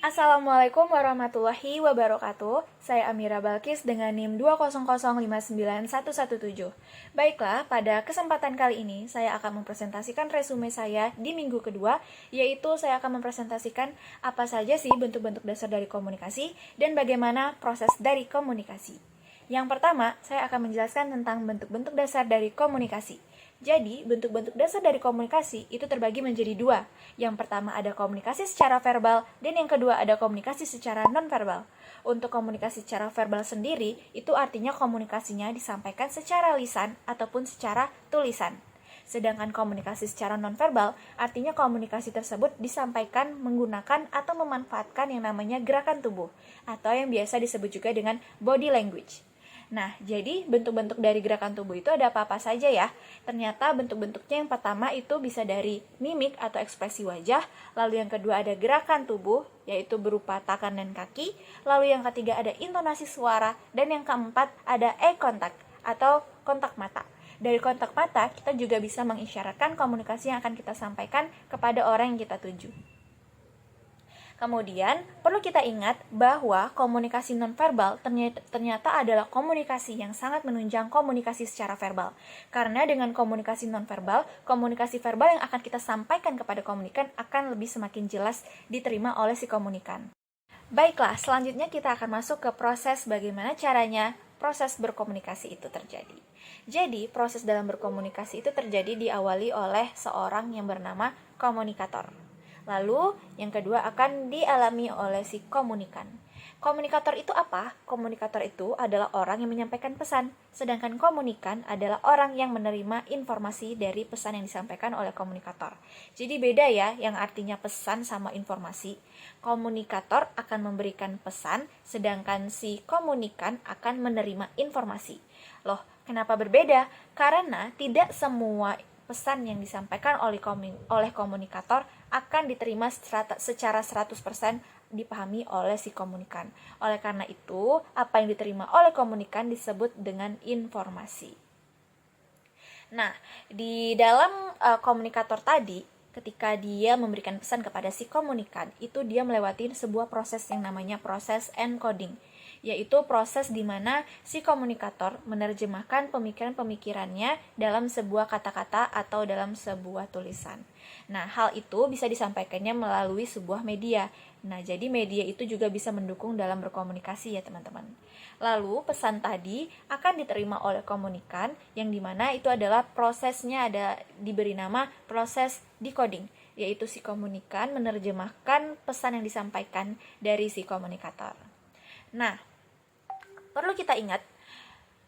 Assalamualaikum warahmatullahi wabarakatuh. Saya Amira Balkis dengan NIM 200591117. Baiklah, pada kesempatan kali ini saya akan mempresentasikan resume saya di minggu kedua, yaitu saya akan mempresentasikan apa saja sih bentuk-bentuk dasar dari komunikasi dan bagaimana proses dari komunikasi. Yang pertama, saya akan menjelaskan tentang bentuk-bentuk dasar dari komunikasi. Jadi, bentuk-bentuk dasar dari komunikasi itu terbagi menjadi dua. Yang pertama ada komunikasi secara verbal, dan yang kedua ada komunikasi secara non-verbal. Untuk komunikasi secara verbal sendiri, itu artinya komunikasinya disampaikan secara lisan ataupun secara tulisan. Sedangkan komunikasi secara non-verbal, artinya komunikasi tersebut disampaikan menggunakan atau memanfaatkan yang namanya gerakan tubuh, atau yang biasa disebut juga dengan body language. Nah, jadi bentuk-bentuk dari gerakan tubuh itu ada apa-apa saja ya. Ternyata bentuk-bentuknya yang pertama itu bisa dari mimik atau ekspresi wajah, lalu yang kedua ada gerakan tubuh, yaitu berupa tangan dan kaki, lalu yang ketiga ada intonasi suara, dan yang keempat ada eye contact atau kontak mata. Dari kontak mata, kita juga bisa mengisyaratkan komunikasi yang akan kita sampaikan kepada orang yang kita tuju. Kemudian, perlu kita ingat bahwa komunikasi nonverbal ternyata adalah komunikasi yang sangat menunjang komunikasi secara verbal. Karena dengan komunikasi nonverbal, komunikasi verbal yang akan kita sampaikan kepada komunikan akan lebih semakin jelas diterima oleh si komunikan. Baiklah, selanjutnya kita akan masuk ke proses bagaimana caranya proses berkomunikasi itu terjadi. Jadi, proses dalam berkomunikasi itu terjadi diawali oleh seorang yang bernama komunikator. Lalu, yang kedua akan dialami oleh si komunikan. Komunikator itu apa? Komunikator itu adalah orang yang menyampaikan pesan, sedangkan komunikan adalah orang yang menerima informasi dari pesan yang disampaikan oleh komunikator. Jadi beda ya, yang artinya pesan sama informasi. Komunikator akan memberikan pesan, sedangkan si komunikan akan menerima informasi. Loh, kenapa berbeda? Karena tidak semua pesan yang disampaikan oleh komunikator akan diterima secara 100% dipahami oleh si komunikan. Oleh karena itu, apa yang diterima oleh komunikan disebut dengan informasi. Nah, di dalam komunikator tadi, ketika dia memberikan pesan kepada si komunikan, itu dia melewati sebuah proses yang namanya proses encoding, yaitu proses di mana si komunikator menerjemahkan pemikiran-pemikirannya dalam sebuah kata-kata atau dalam sebuah tulisan. Nah, hal itu bisa disampaikannya melalui sebuah media. Nah, jadi media itu juga bisa mendukung dalam berkomunikasi ya teman-teman. Lalu, pesan tadi akan diterima oleh komunikan, yang dimana itu adalah prosesnya ada diberi nama proses decoding, yaitu si komunikan menerjemahkan pesan yang disampaikan dari si komunikator. Nah, perlu kita ingat,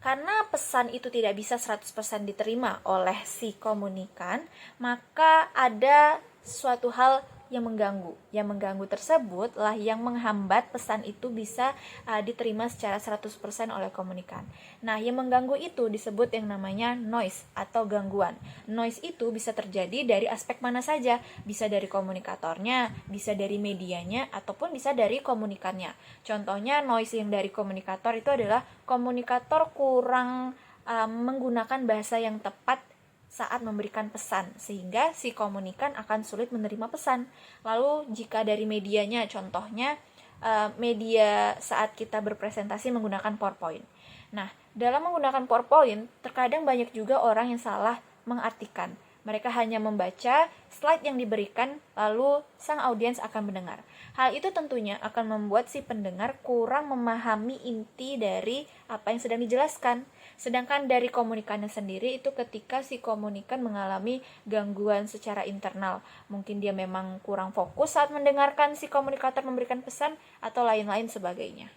karena pesan itu tidak bisa 100% diterima oleh si komunikan, maka ada suatu hal yang mengganggu. Yang mengganggu tersebut lah yang menghambat pesan itu bisa diterima secara 100% oleh komunikan. Nah, yang mengganggu itu disebut yang namanya noise atau gangguan. Noise itu bisa terjadi dari aspek mana saja, bisa dari komunikatornya, bisa dari medianya, ataupun bisa dari komunikannya. Contohnya noise yang dari komunikator itu adalah komunikator kurang menggunakan bahasa yang tepat saat memberikan pesan, sehingga si komunikan akan sulit menerima pesan. Lalu jika dari medianya, contohnya media saat kita berpresentasi menggunakan PowerPoint. Nah, dalam menggunakan PowerPoint, terkadang banyak juga orang yang salah mengartikan. Mereka hanya membaca slide yang diberikan, lalu sang audiens akan mendengar. Hal itu tentunya akan membuat si pendengar kurang memahami inti dari apa yang sedang dijelaskan. Sedangkan dari komunikannya sendiri itu ketika si komunikan mengalami gangguan secara internal. Mungkin dia memang kurang fokus saat mendengarkan si komunikator memberikan pesan atau lain-lain sebagainya.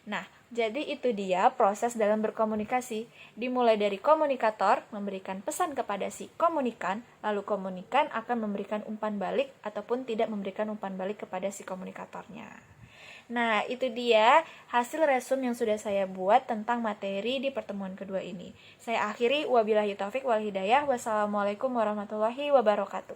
Nah, jadi itu dia proses dalam berkomunikasi. Dimulai dari komunikator memberikan pesan kepada si komunikan, lalu komunikan akan memberikan umpan balik ataupun tidak memberikan umpan balik kepada si komunikatornya. Nah, itu dia hasil resume yang sudah saya buat tentang materi di pertemuan kedua ini. Saya akhiri, wabillahi taufik wal hidayah. Wassalamualaikum warahmatullahi wabarakatuh.